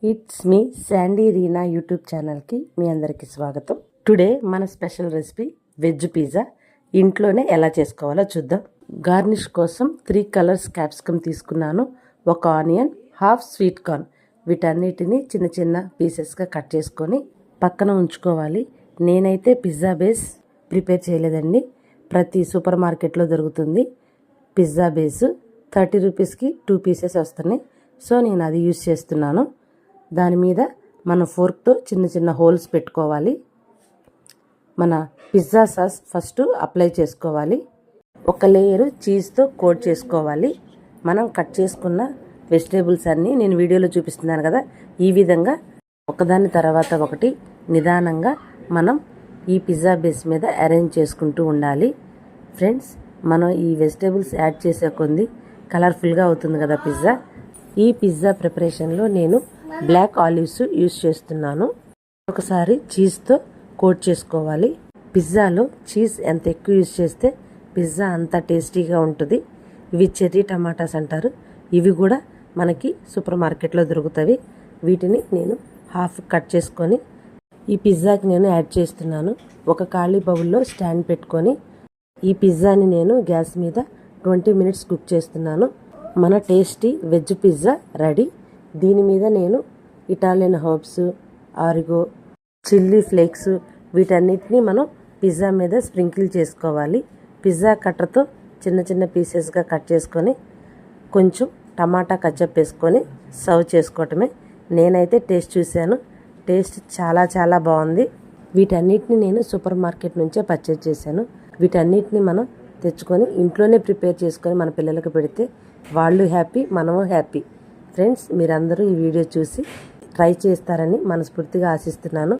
It's me Sandy Reena YouTube ఛానల్కి మీ అందరికీ స్వాగతం. టుడే మన స్పెషల్ రెసిపీ వెజ్ పిజ్జా ఇంట్లోనే ఎలా చేసుకోవాలో చూద్దాం. గార్నిష్ కోసం 3 కలర్స్ క్యాప్సికమ్ తీసుకున్నాను, 1 ఆనియన్, హాఫ్ స్వీట్ కార్న్. వీటన్నిటిని చిన్న చిన్న పీసెస్గా కట్ చేసుకొని పక్కన ఉంచుకోవాలి. నేనైతే పిజ్జా బేస్ ప్రిపేర్ చేయలేదండి, ప్రతి సూపర్ మార్కెట్లో దొరుకుతుంది పిజ్జా బేస్. 30 రూపీస్కి 2 పీసెస్ వస్తున్నాయి, సో నేను అది యూజ్ చేస్తున్నాను. దాని మీద మన ఫోర్క్తో చిన్న చిన్న హోల్స్ పెట్టుకోవాలి. మన పిజ్జా సాస్ ఫస్ట్ అప్లై చేసుకోవాలి. ఒక లేయరు చీజ్తో కోట్ చేసుకోవాలి. మనం కట్ చేసుకున్న వెజిటేబుల్స్ అన్నీ నేను వీడియోలో చూపిస్తున్నాను కదా, ఈ విధంగా ఒకదాని తర్వాత ఒకటి నిదానంగా మనం ఈ పిజ్జా బేస్ మీద అరేంజ్ చేసుకుంటూ ఉండాలి. ఫ్రెండ్స్, మనం ఈ వెజిటేబుల్స్ యాడ్ చేసే కొద్ది కలర్ఫుల్గా అవుతుంది కదా పిజ్జా. ఈ పిజ్జా ప్రిపరేషన్లో నేను బ్లాక్ ఆలివ్స్ యూస్ చేస్తున్నాను. ఒకసారి చీజ్తో కోట్ చేసుకోవాలి. పిజ్జాలో చీజ్ ఎంత ఎక్కువ యూస్ చేస్తే పిజ్జా అంత టేస్టీగా ఉంటుంది. ఇవి చెర్రీ టమాటాస్ అంటారు. ఇవి కూడా మనకి సూపర్ మార్కెట్లో దొరుకుతాయి. వీటిని నేను హాఫ్ కట్ చేసుకొని ఈ పిజ్జాకి నేను యాడ్ చేస్తున్నాను. ఒక ఖాళీ బౌల్లో స్టాండ్ పెట్టుకొని ఈ పిజ్జాని నేను గ్యాస్ మీద 20 మినిట్స్ కుక్ చేస్తున్నాను. మన టేస్టీ వెజ్ పిజ్జా రెడీ. దీని మీద నేను ఇటాలియన్ హర్బ్స్, ఆరిగో, చిల్లీ ఫ్లేక్స్ వీటన్నిటిని మనం పిజ్జా మీద స్ప్రింకిల్ చేసుకోవాలి. పిజ్జా కట్టర్తో చిన్న చిన్న పీసెస్గా కట్ చేసుకొని కొంచెం టమాటా కచ్చప్ వేసుకొని సర్వ్ చేసుకోవటమే. నేనైతే టేస్ట్ చూశాను, టేస్ట్ చాలా చాలా బాగుంది. వీటన్నిటిని నేను సూపర్ మార్కెట్ నుంచే పర్చేజ్ చేశాను. వీటన్నిటిని మనం తెచ్చుకొని ఇంట్లోనే ప్రిపేర్ చేసుకొని మన పిల్లలకు పెడితే వాళ్ళు హ్యాపీ, మనము హ్యాపీ. ఫ్రెండ్స్, మీరందరూ ఈ వీడియో చూసి ట్రై చేస్తారని మనస్ఫూర్తిగా ఆశిస్తున్నాను.